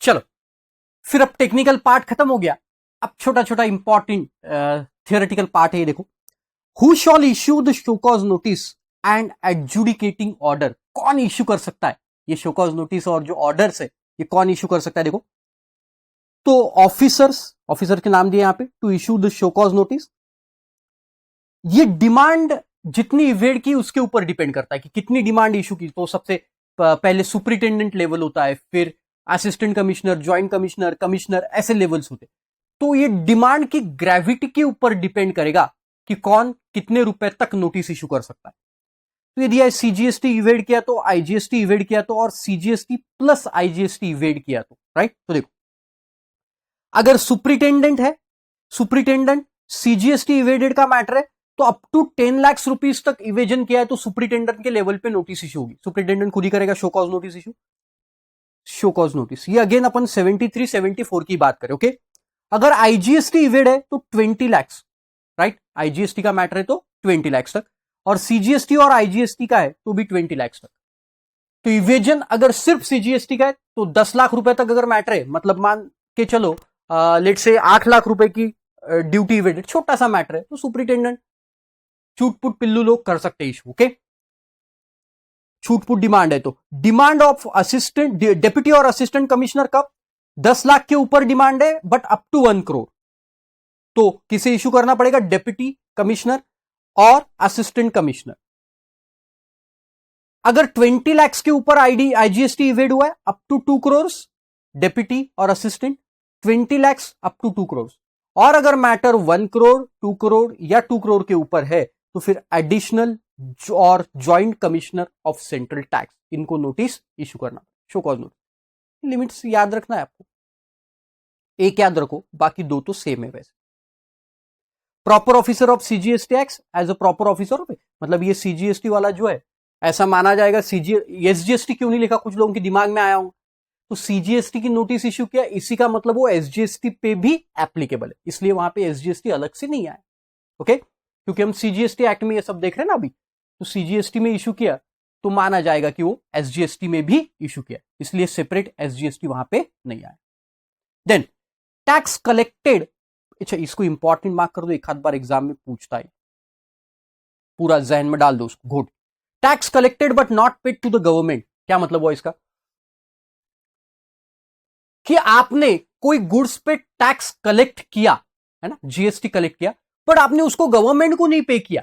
चलो, फिर अब टेक्निकल पार्ट खत्म हो गया, अब छोटा छोटा इंपॉर्टेंट थियोरेटिकल पार्ट है। ये देखो, who shawl issue the show cause notice and adjudicating order. कौन इश्यू कर सकता है ये शो कॉज नोटिस और जो ऑर्डर्स है ये कौन इश्यू कर सकता है? देखो, तो ऑफिसर के नाम दिए यहां पे, to issue the show cause notice. ये डिमांड जितनी इवेड की उसके ऊपर डिपेंड करता है कि कितनी डिमांड इशू की। तो सबसे पहले सुपरिटेंडेंट लेवल होता है, फिर assistant commissioner, joint commissioner, commissioner, ऐसे लेवल्स होते। तो ये डिमांड की ग्रेविटी के ऊपर डिपेंड करेगा कि कौन कितने रुपए तक नोटिस इशू कर सकता है। तो यदि है सीजीएसटी इवेड किया तो, आईजीएसटी इवेड किया तो, और सीजीएसटी प्लस आईजीएसटी इवेड किया तो, राइट। तो देखो, अगर सुपरिटेंडेंट है, सुपरिटेंडेंट सीजीएसटी इवेडेड का मैटर है, तो अप टू 10 लाख रुपीस तक इवेजन किया है तो सुपरिटेंडेंट के लेवल पे नोटिस इशू होगी। सुपरिटेंडेंट खुद ही करेगा show cause notice issue, show cause notice. ये अगेन अपन 73 74 की बात करें, ओके। अगर आईजीएसटी इवेड है तो 20 लाख, राइट। आईजीएसटी का मैटर है तो 20 लाख तक, और सीजीएसटी और आईजीएसटी का है तो भी 20 लाख तक। तो इवेजन अगर सिर्फ सीजीएसटी का है तो 10 लाख रुपए तक अगर मैटर है, मतलब मान के चलो लेट से 8 लाख रुपए की ड्यूटी इवेडेड, छोटा सा मैटर है, तो सुपरिटेंडेंट छूटपुट पिल्लू लोग कर सकते हैं इशू, ओके। छूटपुट डिमांड है तो डिमांड ऑफ असिस्टेंट डेप्यूटी और असिस्टेंट कमिश्नर कब? 10 लाख के ऊपर डिमांड है बट अप टू 1 करोड़, तो किसे इशू करना पड़ेगा? डेप्यूटी कमिश्नर और असिस्टेंट कमिश्नर। अगर 20 लाख के ऊपर आईजीएसटी इवेड हुआ है अप टू 2 करोड़, डेप्यूटी और assistant 20 lakh up to 2 crore. और अगर मैटर 1 करोड़, 2 करोड़ या 2 करोड़ के ऊपर है तो फिर एडिशनल और joint commissioner of central tax, इनको नोटिस इशू करना, शो कॉज नोटिस। लिमिट्स याद रखना है आपको, एक याद रखो, बाकी दो तो सेम है वैसे। Proper officer of CGST act as a proper officer, मतलब ये सीजीएसटी वाला जो है ऐसा माना जाएगा। एसजीएसटी क्यों नहीं लिखा, कुछ लोगों के दिमाग में आया होगा। तो सीजीएसटी की नोटिस इश्यू किया, इसी का मतलब वो एसजीएसटी पे भी एप्लीकेबल है, इसलिए वहां पे एसजीएसटी अलग से नहीं आया, ओके। क्योंकि हम सीजीएसटी एक्ट में ये सब देख रहे हैं ना अभी, तो सीजीएसटी में इशू किया तो माना जाएगा कि वो एसजीएसटी में भी इशू किया, इसलिए सेपरेट एसजीएसटी वहां पे नहीं आया। देन टैक्स कलेक्टेड, अच्छा इसको इंपॉर्टेंट मार्क कर दो, एक आध बार एग्जाम में पूछता है, पूरा जहन में डाल दो उसको, good. Tax collected but not paid to the government, क्या मतलब हुआ इसका? कि आपने कोई गुड्स पे टैक्स कलेक्ट किया है ना, जीएसटी कलेक्ट किया, बट आपने उसको गवर्नमेंट को नहीं पे किया।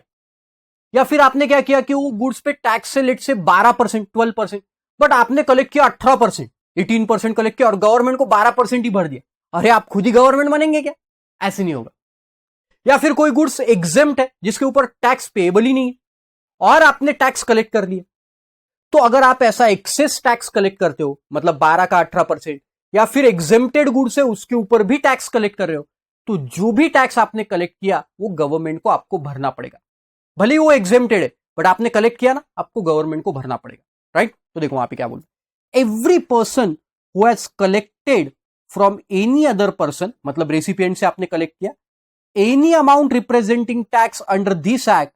या फिर आपने क्या किया कि वो गुड्स पे टैक्स से लेट से 12%, 12%, बट आपने कलेक्ट किया 18%, 18% कलेक्ट किया और गवर्नमेंट को 12% ही भर दिया। अरे आप खुद ही गवर्नमेंट बनेंगे क्या? ऐसे नहीं होगा। या फिर कोई गुड्स एग्जेम्प्ट है जिसके ऊपर टैक्स पेएबल ही नहीं है और आपने टैक्स कलेक्ट कर लिया, तो अगर आप ऐसा एक्सेस टैक्स कलेक्ट करते हो, मतलब 12 का 18%, या फिर एग्जेम्प्टेड गुड्स है उसके ऊपर भी टैक्स कलेक्ट कर रहे हो, तो जो भी टैक्स आपने कलेक्ट किया वो गवर्नमेंट को आपको भरना पड़ेगा। भले ही वो एग्जेम्प्टेड है बट आपने कलेक्ट किया ना, आपको गवर्नमेंट को भरना पड़ेगा, राइट। तो देखो वहां पे क्या बोल, every person who has collected from any other person, मतलब रेसिपिएंट से आपने कलेक्ट किया, any amount representing tax under this act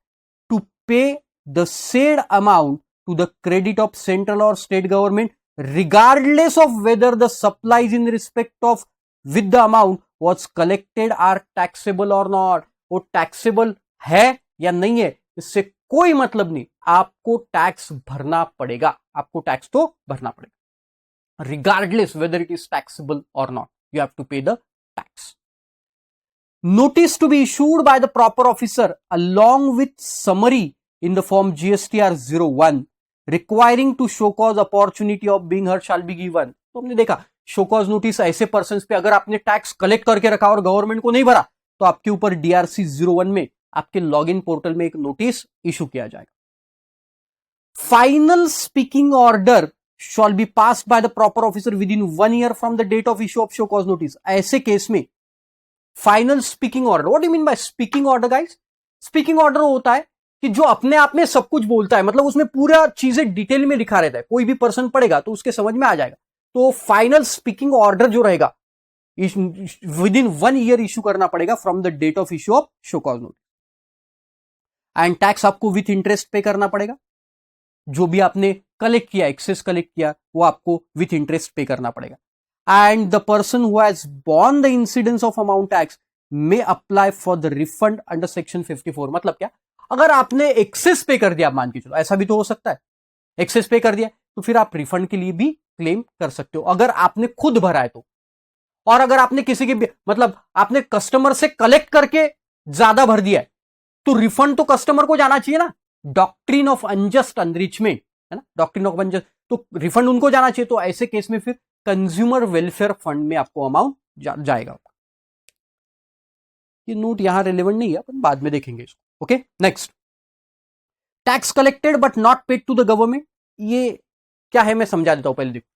to pay the said amount to the credit of central or state government regardless of whether the supplies in respect of with the amount was collected are taxable or not। वो taxable है या नहीं है इससे कोई मतलब नहीं, आपको टैक्स भरना पड़ेगा, आपको टैक्स तो भरना पड़ेगा regardless whether it is taxable or not, you have to pay the tax। Notice to be issued by the proper officer along with summary in the form GSTR 01 requiring to show cause opportunity of being heard shall be given. तो हमने देखा show cause notice ऐसे person पे अगर आपने tax collect करके रखा और गवर्नमेंट को नहीं भरा तो आपके ऊपर डीआरसी 01 में आपके लॉगिन पोर्टल में एक नोटिस इशू किया जाएगा। Final speaking order shall be passed by the proper officer within 1 year from the date of issue of show cause notice. ऐसे केस में final speaking order, what do mean by speaking order guys? Speaking order होता है कि जो अपने आप में सब कुछ बोलता है, मतलब उसमें पूरा चीजें डिटेल में लिखा रहता है, कोई भी पर्सन पढ़ेगा तो उसके समझ में आ जाएगा। तो फाइनल स्पीकिंग ऑर्डर जो रहेगा विद इन 1 ईयर इशू करना पड़ेगा from the date of issue of show cause notice. And tax आपको विथ इंटरेस्ट पे करना पड़ेगा, जो भी आपने कलेक्ट किया, एक्सेस कलेक्ट किया, वो आपको विथ इंटरेस्ट पे करना पड़ेगा। and the person who has borne the incidence of amount tax may apply for the refund under section 54. मतलब क्या, अगर आपने एक्सेस पे कर दिया, मान के चलो, ऐसा भी तो हो सकता है, एक्सेस पे कर दिया तो फिर आप रिफंड के लिए भी क्लेम कर सकते हो अगर आपने खुद भरा है तो। और अगर आपने किसी के मतलब आपने कस्टमर से कलेक्ट करके ज्यादा भर दिया है तो रिफंड तो कस्टमर को जाना चाहिए ना, डॉक्ट्रिन ऑफ अनजस्ट एनरिचमेंट है ना, डॉक्ट्रिन ऑफ अनजस्ट, तो रिफंड उनको जाना चाहिए। तो ऐसे केस में फिर कंज्यूमर वेलफेयर फंड में आपको अमाउंट जाएगा। ये नोट यहां रेलेवेंट नहीं है, अपन बाद में देखेंगे इसको। Okay, next, tax collected but not paid to the government. ये क्या है मैं समझा देता हूं, पहले देखो।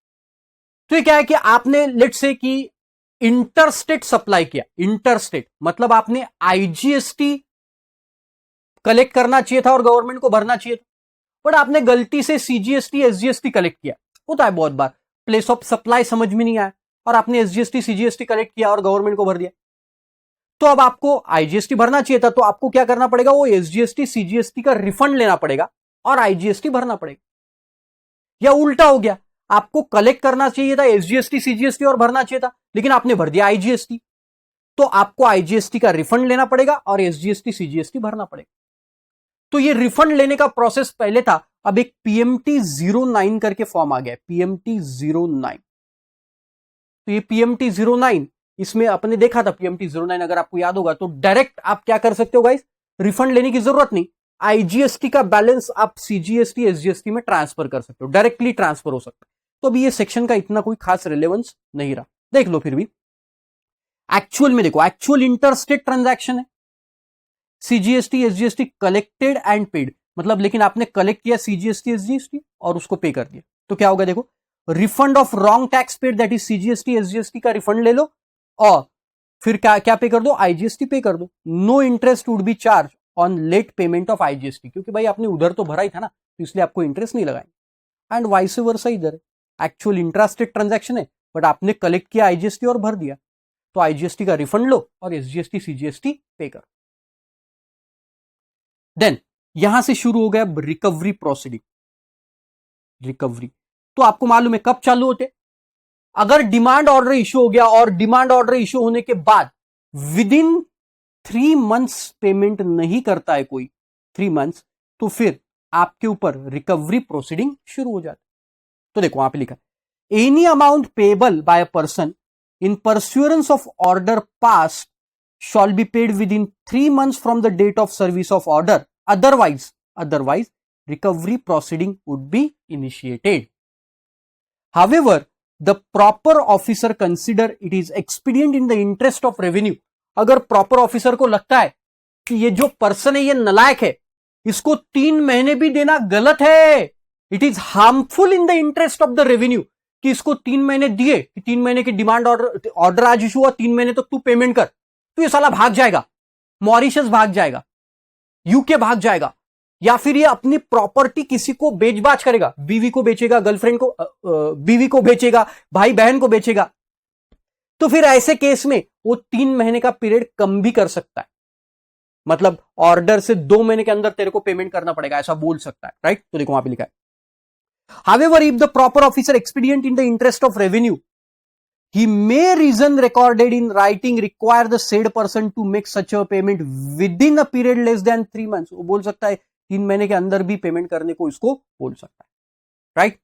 तो ये क्या है कि आपने लेट्स से कि इंटरस्टेट सप्लाई किया, इंटरस्टेट मतलब आपने आईजीएसटी कलेक्ट करना चाहिए था और गवर्नमेंट को भरना चाहिए था, बट आपने गलती से सीजीएसटी एसजीएसटी कलेक्ट किया। होता है बहुत बार, प्लेस ऑफ सप्लाई समझ में नहीं आया और आपने एसजीएसटी सीजीएसटी कलेक्ट किया और गवर्नमेंट को भर दिया। तो अब आपको आईजीएसटी भरना चाहिए था, तो आपको क्या करना पड़ेगा, वो एसजीएसटी सीजीएसटी का रिफंड लेना पड़ेगा और आईजीएसटी भरना पड़ेगा। या उल्टा हो गया, आपको कलेक्ट करना चाहिए था एसजीएसटी सीजीएसटी और भरना चाहिए था, लेकिन आपने भर दिया आईजीएसटी, तो आपको आईजीएसटी का रिफंड लेना पड़ेगा और एसजीएसटी सीजीएसटी भरना पड़ेगा। तो ये रिफंड लेने का प्रोसेस पहले था, अब एक पीएमटी 09 करके फॉर्म आ गया, पीएमटी 09। तो ये पीएमटी 09, इसमें अपने देखा था पीएमटी 09, अगर आपको याद होगा तो डायरेक्ट आप क्या कर सकते हो गाइस, रिफंड लेने की जरूरत नहीं, आईजीएसटी का बैलेंस आप सीजीएसटी एसजीएसटी में ट्रांसफर कर सकते हो, डायरेक्टली ट्रांसफर हो सकता है। तो अभी ये सेक्शन का इतना कोई खास रिलेवेंस नहीं रहा, देख लो फिर भी। एक्चुअल में देखो, एक्चुअल इंटरस्टेट ट्रांजैक्शन है, CGST SGST collected and paid, मतलब लेकिन आपने कलेक्ट किया सीजीएसटी एसजीएसटी और उसको पे कर दिया, तो क्या होगा देखो, refund of wrong tax paid, that is CGST SGST का रिफंड ले लो और फिर क्या पे कर दो, आईजीएसटी पे कर दो। No interest would be charge on late payment of IGST, क्योंकि भाई आपने उधर तो भरा ही था ना, तो इसलिए आपको इंटरेस्ट नहीं लगाएंगे। एंड वाइस वर्सा, इधर एक्चुअल इंट्रास्टेट ट्रांजैक्शन है बट आपने कलेक्ट किया आईजीएसटी और भर दिया, तो आईजीएसटी का रिफंड लो और एसजीएसटी सीजीएसटी पे कर। देन यहां से शुरू हो गया रिकवरी प्रोसीडिंग। रिकवरी तो आपको मालूम है कब चालू होते, अगर डिमांड ऑर्डर इश्यू हो गया और डिमांड ऑर्डर इश्यू होने के बाद विद इन 3 मंथ्स पेमेंट नहीं करता है कोई, 3 मंथ्स, तो फिर आपके ऊपर रिकवरी प्रोसीडिंग शुरू हो जाती। तो देखो वहां पे लिखा है, any amount payable by a person in pursuance of order pass shall be paid within 3 months from the date of service of order. Otherwise, recovery proceeding would be initiated. However, the proper officer consider it is expedient in the interest of revenue. अगर proper officer को लगता है कि ये जो person है ये नलायक है, इसको 3 महीने भी देना गलत है, it is harmful in the interest of the revenue, कि इसको 3 महीने दिए, कि 3 महीने की डिमांड ऑर्डर आज इशू हुआ, 3 महीने तक तू पेमेंट कर, तो ये साला भाग जाएगा, मॉरिशस भाग जाएगा, यूके भाग जाएगा, या फिर ये अपनी प्रॉपर्टी किसी को बेचबाच करेगा, बीवी को बेचेगा, गर्लफ्रेंड को, बीवी को बेचेगा, भाई बहन को बेचेगा। तो फिर ऐसे केस में वो 3 महीने का पीरियड कम भी कर सकता है, मतलब ऑर्डर से 2 महीने के अंदर तेरे को पेमेंट करना पड़ेगा, ऐसा बोल सकता है, राइट। तो देखो वहां पे लिखा है, However, if the proper officer expedient in the interest of revenue, he may reason recorded in writing require the said person to make such a payment within a period less than 3 months. वो बोल सकता है 3 महीने के अंदर भी payment करने को इसको बोल सकता है, राइट।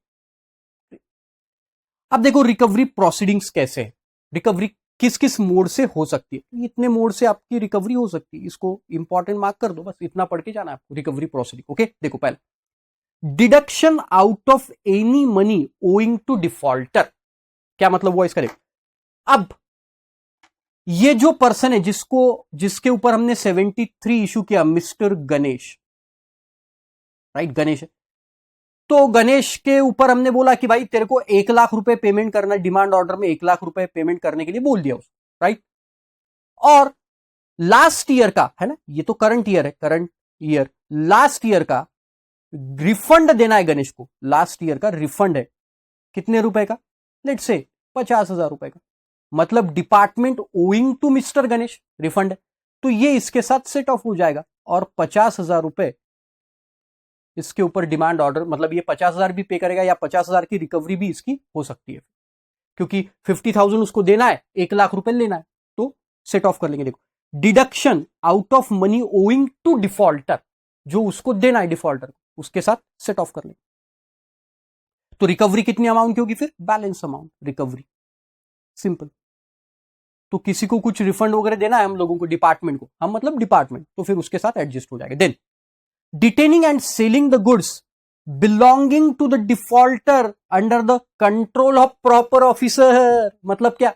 अब देखो रिकवरी प्रोसीडिंग्स कैसे है, रिकवरी किस किस मोड से हो सकती है, इतने मोड से आपकी रिकवरी हो सकती है, इसको इंपॉर्टेंट मार्क कर दो, बस इतना पढ़ के जाना है आपको, रिकवरी प्रोसीडिंग। ओके, देखो पहले deduction out of any money owing to defaulter, क्या मतलब हुआ इसका, अब ये जो पर्सन है जिसके ऊपर हमने 73 इशू किया, मिस्टर गणेश, राइट, गणेश है, तो गणेश के ऊपर हमने बोला कि भाई तेरे को 1 लाख रुपए पेमेंट करना, डिमांड ऑर्डर में 1 लाख रुपए पेमेंट करने के लिए बोल दिया उसको, राइट। और लास्ट ईयर का है ना, ये तो करंट ईयर है, करंट ईयर, लास्ट ईयर का रिफंड देना है गणेश को, लास्ट ईयर का रिफंड है कितने रुपए का, लेट्स से 50,000 रुपए का, मतलब department owing to mister Ganesh refund है, तो ये इसके साथ सेट ऑफ हो जाएगा और 50,000 रुपए इसके ऊपर डिमांड ऑर्डर, मतलब ये 50,000 भी पे करेगा या 50,000 की रिकवरी भी इसकी हो सकती है, क्योंकि 50,000 उसको देना है, 1 लाख रुपए लेना है, तो सेट ऑफ कर लेंगे। देखो, deduction out of money owing to defaulter, जो उसको देना है डिफॉल्टर, उसके साथ सेट ऑफ कर लेंगे। तो रिकवरी कितनी अमाउंट की होगी फिर? Balance amount recovery, simple. तो किसी को कुछ रिफंड वगैरह देना है हम लोगों को, डिपार्टमेंट को, हम मतलब डिपार्टमेंट, तो फिर उसके साथ एडजस्ट हो जाएगा। Then detaining and selling the goods belonging to the defaulter under the control of proper officer. मतलब क्या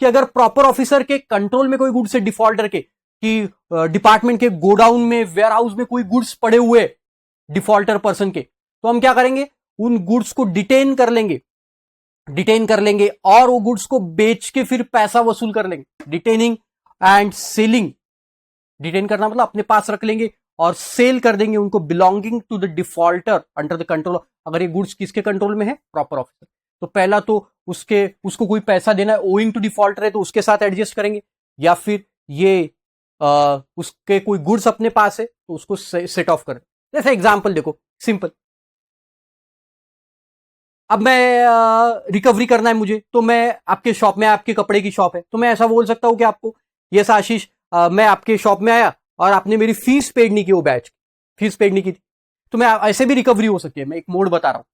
कि अगर प्रॉपर ऑफिसर के कंट्रोल में कोई गुड्स है, डिफॉल्टर के, कि डिपार्टमेंट के गोडाउन में, वेयर हाउस में कोई गुड्स पड़े हुए डिफॉल्टर पर्सन के, तो हम क्या करेंगे, उन गुड्स को डिटेन कर लेंगे और वो गुड्स को बेच के फिर पैसा वसूल कर लेंगे। डिटेनिंग एंड सेलिंग, डिटेन करना मतलब अपने पास रख लेंगे और सेल कर देंगे उनको, belonging to the defaulter under the control. अगर ये गुड्स किसके कंट्रोल में है? Proper officer. तो पहला तो उसको कोई पैसा देना है, ओइंग टू डिफॉल्टर है, तो उसके साथ एडजस्ट करेंगे, या फिर ये उसके कोई गुड्स अपने पास है तो उसको सेट ऑफ करें। जैसे एग्जांपल देखो, सिंपल, अब मैं रिकवरी करना है मुझे, तो मैं आपके शॉप में, आपके कपड़े की शॉप है, तो मैं ऐसा बोल सकता हूं कि आपको, यस आशीष, मैं आपके शॉप में आया और आपने मेरी फीस पेड नहीं की, वो बैच फीस पेड नहीं की थी, तो मैं ऐसे भी रिकवरी हो सकती है, मैं एक मोड बता रहा हूं।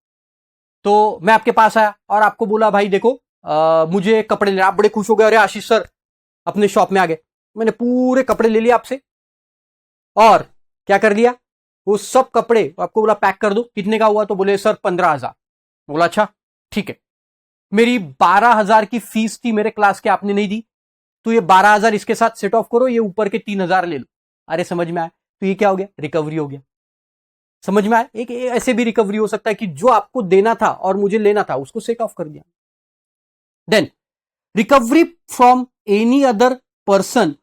तो मैं आपके पास आया और आपको बोला, भाई देखो मुझे कपड़े लेना। आप बड़े खुश हो गए, अरे आशीष सर अपने शॉप में आ गए, मैंने पूरे कपड़े ले लिया आपसे और क्या कर दिया, वो सब कपड़े आपको बोला पैक कर दो। कितने का हुआ? तो बोले सर 15,000। बोला अच्छा ठीक है, मेरी 12,000 की फीस थी मेरे क्लास के, आपने नहीं दी, तो ये 12,000 इसके साथ सेट ऑफ करो, ये ऊपर के 3,000 ले लो। अरे समझ में आया? तो ये क्या हो गया? रिकवरी हो गया। समझ में आया? एक ऐसे भी रिकवरी हो सकता है कि जो आपको देना था और मुझे लेना था, उसको सेट ऑफ कर दिया। Then recovery from any other person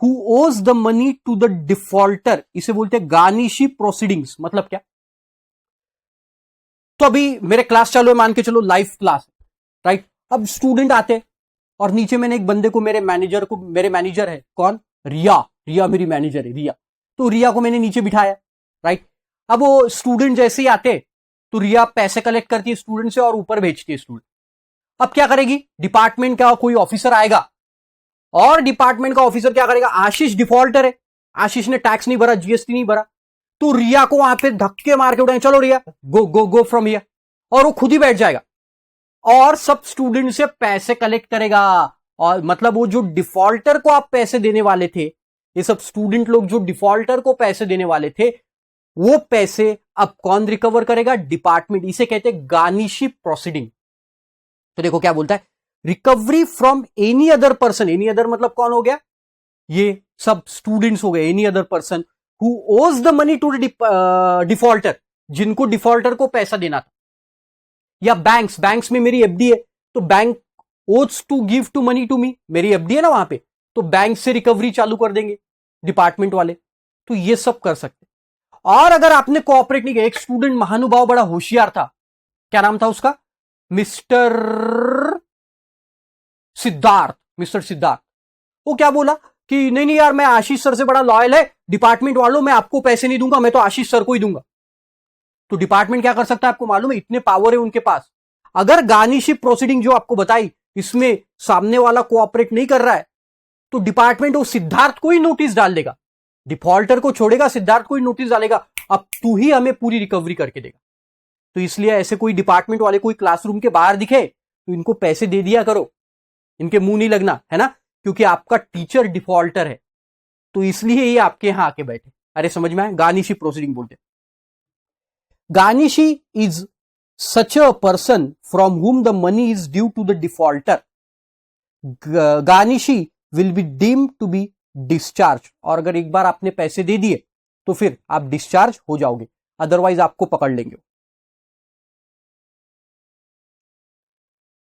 who owes the money to the defaulter, इसे बोलते हैं गार्निशी प्रोसीडिंग्स। मतलब क्या? तो अभी मेरे क्लास चालू है, मान के चलो लाइव क्लास, राइट? अब स्टूडेंट आते और नीचे मैंने एक बंदे को, मेरे मैनेजर है कौन? रिया मेरी मैनेजर है, रिया। तो रिया को मैंने नीचे बिठाया, राइट? अब वो स्टूडेंट जैसे ही आते तो रिया पैसे कलेक्ट करती है स्टूडेंट से और ऊपर भेजती है स्टूडेंट। अब क्या करेगी? डिपार्टमेंट का कोई ऑफिसर आएगा और डिपार्टमेंट का ऑफिसर क्या करेगा? आशीष डिफॉल्टर है, आशीष ने टैक्स नहीं भरा, जीएसटी नहीं भरा, तो रिया को वहां पे धक्के मार के उठाए, चलो रिया गो गो गो फ्रॉम हियर, और वो खुद ही बैठ जाएगा और सब स्टूडेंट से पैसे कलेक्ट करेगा। और मतलब वो जो डिफॉल्टर को आप पैसे देने वाले थे, ये सब स्टूडेंट लोग जो डिफॉल्टर को पैसे देने वाले थे, वो पैसे अब कौन रिकवर करेगा? डिपार्टमेंट। इसे कहते हैं गार्निशी प्रोसीडिंग। तो देखो क्या बोलता है, recovery from any other person. Any other मतलब कौन हो गया? ये सब स्टूडेंट्स हो गए। Any other person who owes the money to defaulter, जिनको डिफॉल्टर को पैसा देना था। या बैंक्स में मेरी एफडी है, तो bank owes to give to money to me, मेरी एफडी है ना वहां पे, तो बैंक से रिकवरी चालू कर देंगे डिपार्टमेंट वाले। तो ये सब कर सकते। और अगर आपने कोऑपरेट नहीं किया, एक स्टूडेंट महानुभाव बड़ा होशियार था, क्या नाम था उसका? मिस्टर सिद्धार्थ। वो क्या बोला कि नहीं यार, मैं आशीष सर से बड़ा लॉयल है, डिपार्टमेंट वालों मैं आपको पैसे नहीं दूंगा, मैं तो आशीष सर को ही दूंगा। तो डिपार्टमेंट क्या कर सकता है? आपको मालूम है, इतने पावर है उनके पास। अगर गार्निशिप प्रोसीडिंग जो आपको बताई, इसमें सामने वाला कोऑपरेट नहीं कर रहा है, तो डिपार्टमेंट वो सिद्धार्थ को ही नोटिस डाल देगा, डिफॉल्टर को छोड़ेगा, सिद्धार्थ को ही नोटिस डालेगा, अब तू ही हमें पूरी रिकवरी करके देगा। तो इसलिए ऐसे कोई डिपार्टमेंट वाले कोई क्लासरूम के बाहर दिखे तो इनको पैसे दे दिया करो, इनके मुंह नहीं लगना, है ना? क्योंकि आपका टीचर डिफॉल्टर है, तो इसलिए ये आपके यहां आके बैठे। अरे समझ में आया? गार्निशी प्रोसीडिंग बोलते हैं। Garnishee is such a person from whom the money is due to the defaulter. Garnishee will be deemed to be discharge. और अगर एक बार आपने पैसे दे दिए तो फिर आप डिस्चार्ज हो जाओगे, अदरवाइज आपको पकड़ लेंगे।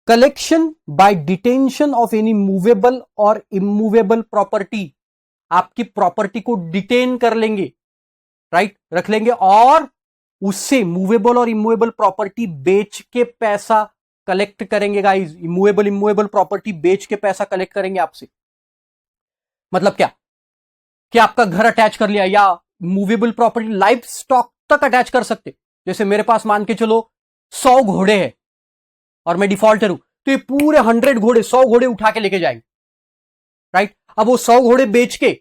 Collection bye detention of any movable और इमूवेबल प्रॉपर्टी। आपकी प्रॉपर्टी को डिटेन कर लेंगे, राइट, रख लेंगे, और उससे मूवेबल और इमूवेबल प्रॉपर्टी बेच के पैसा कलेक्ट करेंगे गाइस। इमूवेबल प्रॉपर्टी बेच के पैसा कलेक्ट करेंगे आपसे। मतलब क्या कि आपका घर अटैच कर लिया, या मूवेबल प्रॉपर्टी लाइफ स्टॉक तक अटैच कर सकते। जैसे मेरे पास मान के चलो 100 घोड़े हैं और मैं डिफॉल्टर हूं, तो ये पूरे 100 घोड़े 100 घोड़े उठा के लेके जाएंगे, राइट। अब वो 100 घोड़े बेच के,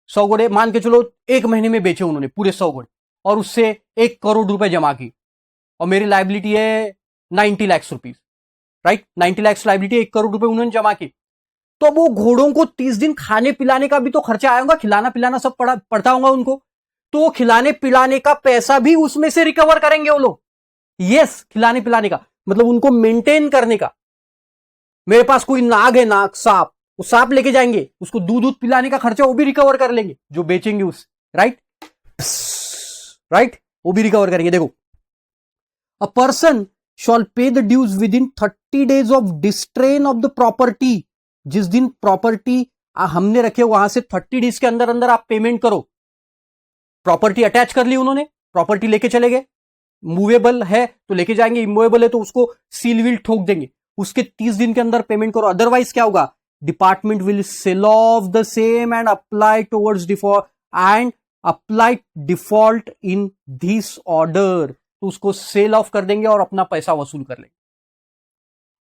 100 घोड़े मान के चलो 1 महीने में बेचे उन्होंने पूरे 100 घोड़े, और उससे 1 करोड़ रुपए जमा की, और मेरी लाइबिलिटी है 90 lakh rupees, right. 90 lakh liability, 1 crore रुपए उन्होंने जमा की। तो वो घोड़ों को 30 दिन खाने पिलाने का भी तो खर्चा आया होगा, खिलाना पिलाना सब पड़ता होगा उनको, तो खिलाने पिलाने का पैसा भी उसमें से रिकवर करेंगे वो लोग। यस, खिलाने पिलाने का मतलब उनको मेंटेन करने का। मेरे पास कोई नाग है, नाग सांप, वो सांप लेके जाएंगे, उसको दूध पिलाने का खर्चा वो भी रिकवर कर लेंगे जो बेचेंगे उस, राइट राइट, वो भी रिकवर करेंगे। देखो, a person shall pay the dues within 30 days of distrain of the property. जिस दिन प्रॉपर्टी हमने रखे वहां से 30 days के अंदर अंदर आप पेमेंट करो। प्रॉपर्टी अटैच कर ली उन्होंने, प्रॉपर्टी लेके चले गए, मूवेबल है तो लेके जाएंगे, इमूवेबल है तो उसको सील विल ठोक देंगे, उसके 30 दिन के अंदर पेमेंट करो। अदरवाइज क्या होगा, department will sell off the same and apply towards default and apply default in this order. तो उसको सेल ऑफ कर देंगे और अपना पैसा वसूल कर लेंगे।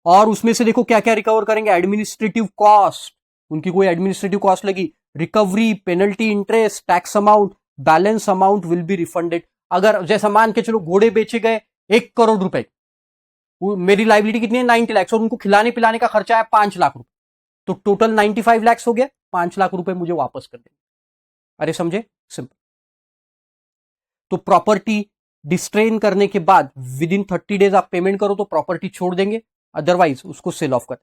और उसमें से देखो क्या क्या रिकवर करेंगे, एडमिनिस्ट्रेटिव कॉस्ट, उनकी कोई एडमिनिस्ट्रेटिव कॉस्ट लगी, recovery, penalty, interest, tax amount, balance amount will be refunded. अगर जैसा मान के चलो घोड़े बेचे गए 1 करोड़ रुपए, मेरी लाइबिलिटी कितनी है 90 लाख, और उनको खिलाने पिलाने का खर्चा है 5 लाख रुपए, तो टोटल 95 लाख हो गया, 5 लाख रुपए मुझे वापस कर देंगे। अरे समझे, सिंपल। तो प्रॉपर्टी डिस्ट्रेन करने के बाद विद इन 30 days आप पेमेंट करो तो प्रॉपर्टी छोड़ देंगे, अदरवाइज उसको सेल ऑफ कर।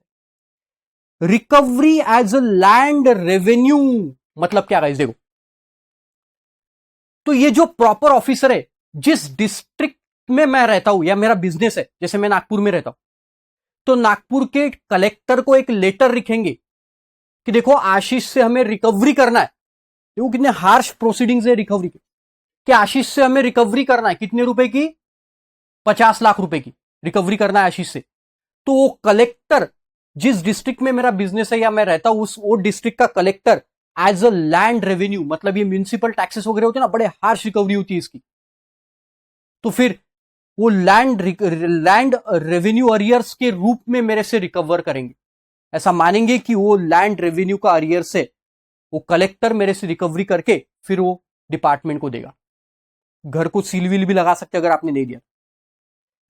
Recovery as a land revenue मतलब क्या गाइस, देखो, तो ये जो प्रॉपर ऑफिसर है, जिस डिस्ट्रिक्ट में मैं रहता हूं या मेरा बिजनेस है, जैसे मैं नागपुर में रहता हूं, तो नागपुर के कलेक्टर को एक लेटर लिखेंगे कि देखो आशीष से हमें रिकवरी करना है। देखो कितने हार्श प्रोसीडिंग्स है रिकवरी के, कि आशीष से हमें रिकवरी करना है, कितने रुपए की, 50 लाख रुपए की रिकवरी करना है आशीष से। तो वो कलेक्टर, जिस डिस्ट्रिक्ट में मेरा बिजनेस है या मैं रहता हूं, उस वो डिस्ट्रिक्ट का collector as a land revenue, मतलब ये म्यूनिसिपल टैक्सेस वगैरह होते हैं ना, बड़े हार्श रिकवरी होती है इसकी, तो फिर वो लैंड रेवेन्यू अरियर्स के रूप में मेरे से रिकवर करेंगे। ऐसा मानेंगे कि वो लैंड रेवेन्यू का अरियर्स है, वो कलेक्टर मेरे से रिकवरी करके फिर वो डिपार्टमेंट को देगा। घर को सील विल भी लगा सकते अगर आपने नहीं दिया।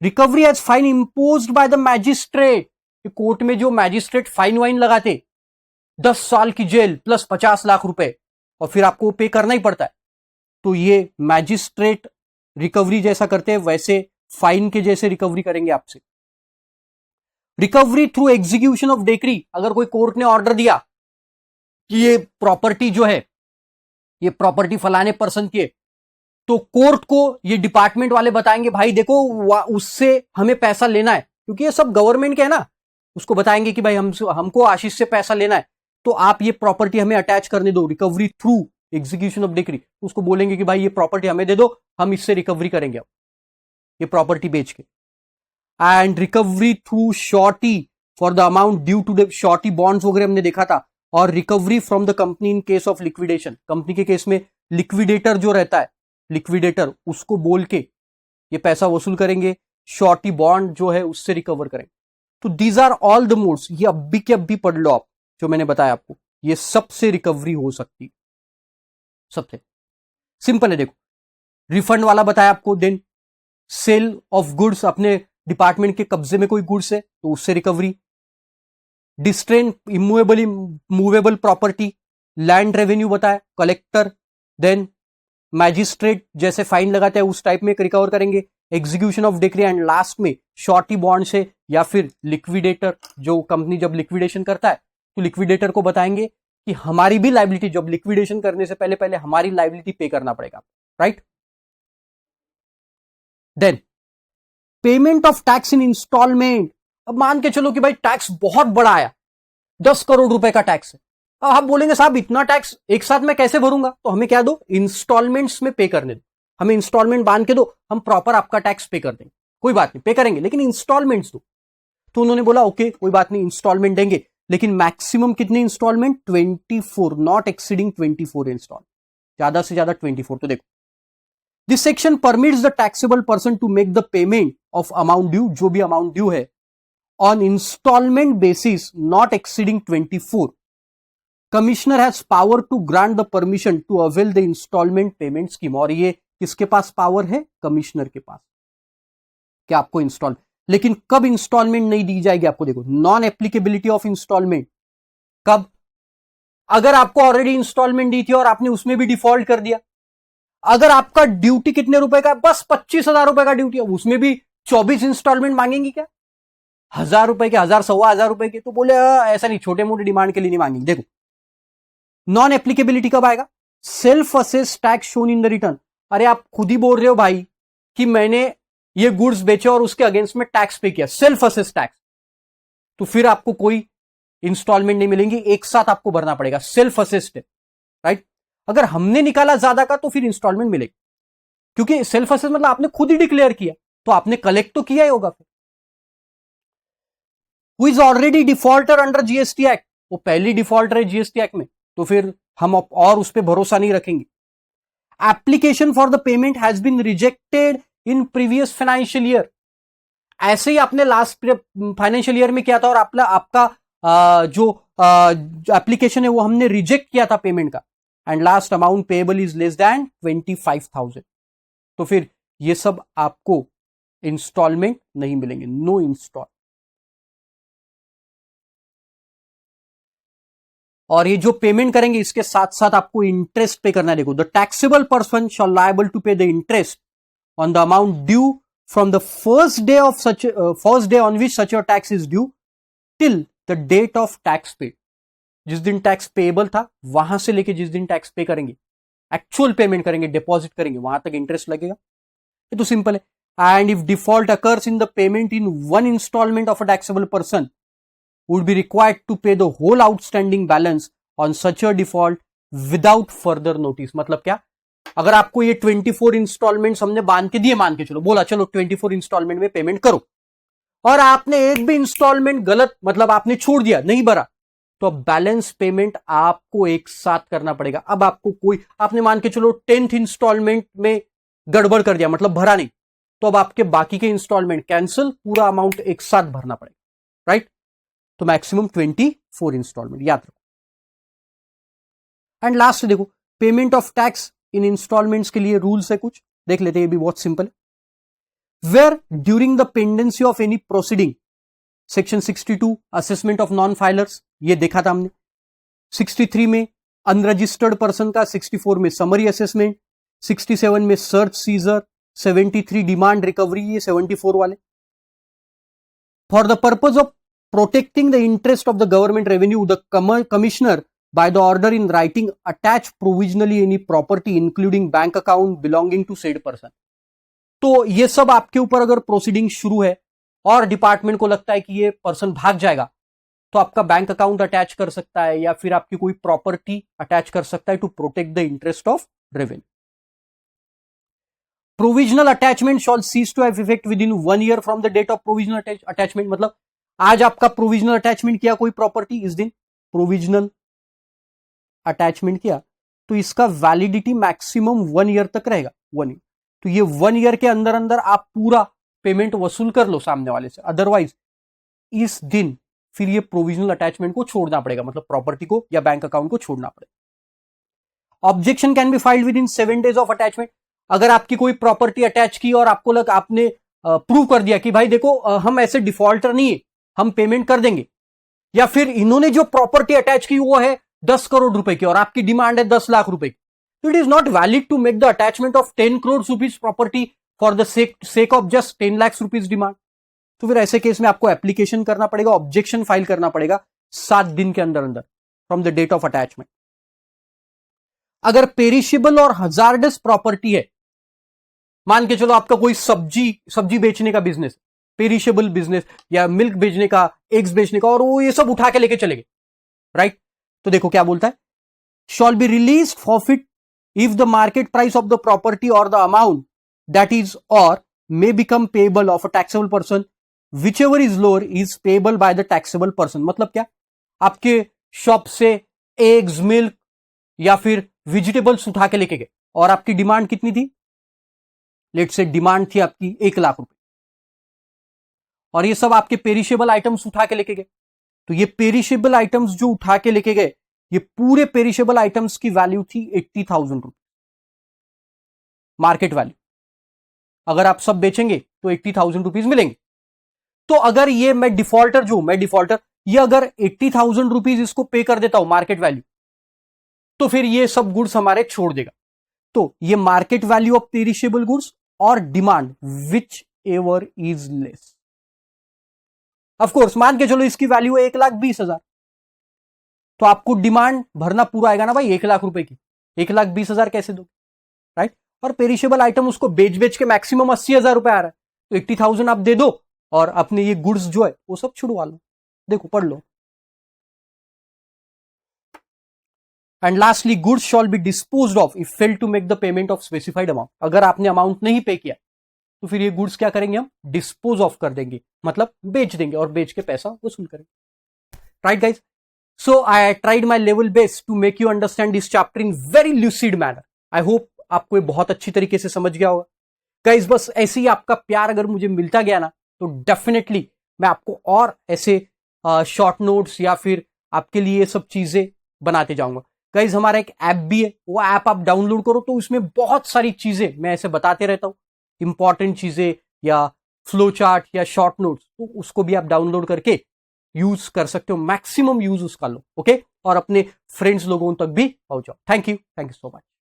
Recovery as fine imposed by the magistrate, court में जो मैजिस्ट्रेट फाइन वाइन लगाते, 10 साल की जेल प्लस 50 लाख रुपए, और फिर आपको पे करना ही पड़ता है। तो ये मैजिस्ट्रेट रिकवरी जैसा करते हैं, वैसे फाइन के जैसे रिकवरी करेंगे आपसे। Recovery through execution of decree, अगर कोई कोर्ट ने ऑर्डर दिया कि ये प्रॉपर्टी जो है, ये प्रॉपर्टी फलाने पर्सन की है, तो कोर्ट को ये डिपार्टमेंट वाले बताएंगे, भाई देखो उससे हमें पैसा लेना है, क्योंकि ये सब गवर्नमेंट के है ना, उसको बताएंगे कि भाई हमको आशीष से पैसा लेना है, तो आप ये प्रॉपर्टी हमें अटैच करने दो। Recovery through execution of decree, उसको बोलेंगे कि भाई ये प्रॉपर्टी हमें दे दो, हम इससे रिकवरी करेंगे अब ये प्रॉपर्टी बेच के। And recovery through surety for the amount due to the surety bonds वगैरह हमने देखा था, और recovery from the company in case of liquidation, company के केस में लिक्विडेटर जो रहता है, लिक्विडेटर, उसको बोल के ये पैसा वसूल करेंगे, शॉर्टी बॉन्ड जो है उससे रिकवर करेंगे। तो these are all the modes, ये अभी के अभी पढ़ लो आप, जो मैंने बताया आपको, ये सबसे रिकवरी हो सकती है, सबसे सिंपल है। देखो, रिफंड वाला बताया आपको, देन सेल ऑफ गुड्स, अपने डिपार्टमेंट के कब्जे में कोई गुड्स है तो उससे recovery, distrain movable property, land revenue बताया, कलेक्टर, देन मैजिस्ट्रेट जैसे फाइन लगाते हैं उस टाइप में रिकवर करेंगे, execution of decree, and last में शॉर्टी बॉन्ड से, या फिर लिक्विडेटर, जो कंपनी जब लिक्विडेशन करता है तो लिक्विडेटर को बताएंगे कि हमारी भी लाइबिलिटी, जब लिक्विडेशन करने से पहले पहले हमारी लाइबिलिटी पे करना पड़ेगा, right. Then payment of tax in instalment, अब मान के चलो कि भाई टैक्स बहुत बड़ा आया, 10 करोड़ रुपए का टैक्स है, अब आप बोलेंगे साहब इतना टैक्स एक साथ मैं कैसे भरूंगा, तो हमें क्या दो, इंस्टॉलमेंट्स में पे करने दो, हमें इंस्टॉलमेंट बांध के दो, हम प्रॉपर आपका टैक्स पे कर देंगे, कोई बात नहीं पे करेंगे, लेकिन इंस्टॉलमेंट्स दो। तो उन्होंने बोला ओके कोई बात नहीं, इंस्टॉलमेंट देंगे, लेकिन मैक्सिमम कितने इंस्टॉलमेंट, 24, नॉट एक्सीडिंग 24 इंस्टॉल, ज्यादा से ज्यादा 24। तो देखो, this section permits the taxable person to make the payment of amount due, जो भी अमाउंट ड्यू है, on installment basis not exceeding 24, commissioner has power to grant the permission to avail the installment payment scheme. और ये किसके पास power है? Commissioner के पास, कि आपको इंस्टॉल, लेकिन कब इंस्टॉलमेंट नहीं दी जाएगी आपको? देखो, नॉन एप्लीकेबिलिटी ऑफ इंस्टॉलमेंट कब? अगर आपको ऑलरेडी इंस्टॉलमेंट दी थी और आपने उसमें भी डिफॉल्ट कर दिया। अगर आपका ड्यूटी कितने रुपए का? बस 25,000 रुपए का ड्यूटी है, उसमें भी 24 इंस्टॉलमेंट मांगेंगी क्या? 1,000 रुपए के, 1,000 1,500 रुपए के? तो बोले ऐसा नहीं, छोटे मोटे डिमांड के लिए नहीं मांगेंगे। देखो, नॉन एप्लीकेबिलिटी कब आएगा? Self assess tax shown in the return. अरे आप खुद ही बोल रहे हो भाई कि मैंने ये गुड्स बेचे और उसके अगेंस्ट में टैक्स पे किया, सेल्फ असेस टैक्स, तो फिर आपको कोई इंस्टॉलमेंट नहीं मिलेंगी, एक साथ आपको भरना पड़ेगा, सेल्फ असेस्ड, राइट? अगर हमने निकाला ज्यादा का तो फिर इंस्टॉलमेंट मिलेगी, क्योंकि सेल्फ असेस मतलब आपने खुद ही डिक्लेयर किया, तो आपने कलेक्ट तो किया ही होगा। फिर who is already defaulter under GST act, वो पहली डिफॉल्टर है जीएसटी एक्ट में, तो फिर हम और उस पर भरोसा नहीं रखेंगे। Application for the payment has been rejected in previous financial year, ऐसे ही आपने लास्ट फाइनेंशियल ईयर में किया था और आपका जो एप्लीकेशन है वो हमने रिजेक्ट किया था पेमेंट का, and last amount payable is less than 25,000, तो फिर ये सब आपको इंस्टॉलमेंट नहीं मिलेंगे, नो इंस्टॉल। और ये जो पेमेंट करेंगे इसके साथ साथ आपको इंटरेस्ट पे करना है। देखो, the taxable person shall liable to pay the interest on the amount due from the first day on which such a tax is due till the date of tax paid. जिस दिन tax payable था वहां से लेके जिस दिन tax पे करेंगे, एक्चुअल पेमेंट करेंगे, डिपॉजिट करेंगे, वहां तक इंटरेस्ट लगेगा। ये तो सिंपल है। And if default occurs in the payment in one installment of a taxable person would be required to pay the whole outstanding balance on such a default without further notice। मतलब क्या? अगर आपको ये 24 instalment हमने बांध के दिए, मान के चलो, बोला चलो 24 इंस्टॉलमेंट में पेमेंट करो, और आपने एक भी इंस्टॉलमेंट गलत, मतलब आपने छोड़ दिया, नहीं भरा, तो अब बैलेंस पेमेंट आपको एक साथ करना पड़ेगा। अब आपको कोई, आपने मान के चलो 10th इंस्टॉलमेंट में गड़बड़ कर दिया, मतलब भरा नहीं, तो अब आपके बाकी के इंस्टॉलमेंट कैंसिल, पूरा अमाउंट एक साथ भरना पड़ेगा, राइट? तो मैक्सिमम 24 इंस्टॉलमेंट, याद रखो। एंड लास्ट देखो, payment of tax in installments के लिए रूल्स है कुछ, देख लेते हैं, ये भी बहुत सिंपल है। Where during the pendency of any proceeding, section 62 assessment of non filers, ये देखा था हमने, 63 में अनरजिस्टर्ड पर्सन का, 64 में समरी असेसमेंट, 67 में सर्च सीजर, 73 डिमांड रिकवरी, ये 74 वाले। For the purpose of protecting the interest of the government revenue, the commissioner by the order in writing attach provisionally any property including bank account belonging to said person। तो ये सब आपके ऊपर अगर proceeding शुरू है और डिपार्टमेंट को लगता है कि ये पर्सन भाग जाएगा, तो आपका बैंक अकाउंट अटैच कर सकता है या फिर आपकी कोई प्रॉपर्टी अटैच कर सकता है to protect the interest of revenue. Provisional attachment shall cease to have effect within 1 year from the date of provisional attachment. मतलब आज आपका प्रोविजनल अटैचमेंट किया कोई प्रॉपर्टी, इस दिन प्रोविजनल अटैचमेंट किया, तो इसका वैलिडिटी मैक्सिमम 1 ईयर तक रहेगा, 1 ईयर। तो ये 1 ईयर के अंदर अंदर आप पूरा पेमेंट वसूल कर लो सामने वाले से, अदरवाइज इस दिन फिर ये प्रोविजनल अटैचमेंट को छोड़ना पड़ेगा, मतलब प्रॉपर्टी को या बैंक अकाउंट को छोड़ना पड़ेगा। Objection can be filed with in 7 days of attachment. अगर आपकी कोई प्रॉपर्टी अटैच की और आपको आपने प्रूव कर दिया कि भाई देखो हम ऐसे डिफॉल्टर नहीं है, हम पेमेंट कर देंगे, या फिर इन्होंने जो प्रॉपर्टी अटैच की वो है 10 करोड़ रुपए की और आपकी डिमांड है 10 लाख रुपए की, तो it is not valid to make the attachment of 10 crore rupees property for the sake of just 10 lakh rupees demand. तो फिर ऐसे केस में आपको एप्लीकेशन करना पड़ेगा, ऑब्जेक्शन फाइल करना पड़ेगा 7 दिन के अंदर अंदर from the date of attachment. अगर पेरिशेबल और हजार्डस प्रॉपर्टी है, मान के चलो आपका कोई सब्जी बेचने का बिजनेस, पेरिशेबल बिजनेस या मिल्क बेचने का, एग्स बेचने का, और वो ये सब उठा के लेके चले गए, राइट? तो देखो क्या बोलता है, shawl be release forfeit if the market price of the property और द अमाउंट दैट इज और may become payable of a taxable person which ever is lower is payable by the taxable person. मतलब क्या, आपके shop से eggs, milk या फिर vegetables उठा के लेके गए और आपकी डिमांड कितनी थी, लेट्स से डिमांड थी आपकी 1 लाख रुपए, और ये सब आपके पेरिशेबल आइटम्स उठा के लेके गए। तो ये पेरिशेबल आइटम्स जो उठा के लेके गए, ये पूरे पेरिशेबल आइटम्स की वैल्यू थी 80,000 रुपीज मार्केट वैल्यू। अगर आप सब बेचेंगे तो 80,000 रुपीज मिलेंगे। तो अगर ये मैं डिफॉल्टर ये अगर 80,000 रुपीज इसको पे कर देता हूं मार्केट वैल्यू, तो फिर ये सब गुड्स हमारे छोड़ देगा। तो ये market value of perishable goods और demand whichever is less. Of course मान के चलो इसकी वैल्यू है 1,20,000, तो आपको डिमांड भरना पूरा आएगा ना भाई 1,00,000 रुपए की। 1,20,000 कैसे दो, राइट। और पेरिशेबल आइटम उसको बेच बेच के मैक्सिमम 80,000 रुपए आ रहा है, तो 80,000 आप दे दो और अपने ये गुड्स जो है वो सब छुड़वा लो। देखो पढ़ लो। And lastly goods shall be disposed of if fail to make the payment of specified amount. अगर आपने अमाउंट नहीं पे किया तो फिर ये गुड्स क्या करेंगे, हम डिस्पोज ऑफ कर देंगे, मतलब बेच देंगे और बेच के पैसा वसूल करेंगे, right guys. So I tried my level best to make you understand this chapter in very lucid manner. I hope आपको ये बहुत अच्छी तरीके से समझ गया होगा गाइज। बस ऐसे ही आपका प्यार अगर मुझे मिलता गया ना, तो डेफिनेटली मैं आपको और ऐसे शॉर्ट नोट्स या फिर आपके लिए ये सब चीजें बनाते जाऊंगा। गाइज हमारा एक ऐप भी है, वो ऐप आप डाउनलोड करो, तो उसमें बहुत सारी चीजें मैं ऐसे बताते रहता हूं, इंपॉर्टेंट चीजें या फ्लो चार्ट या शॉर्ट नोट्स, तो उसको भी आप डाउनलोड करके यूज कर सकते हो, मैक्सिमम यूज उसका लो, ओके। और अपने फ्रेंड्स लोगों तक भी पहुंचाओ। Thank you so much.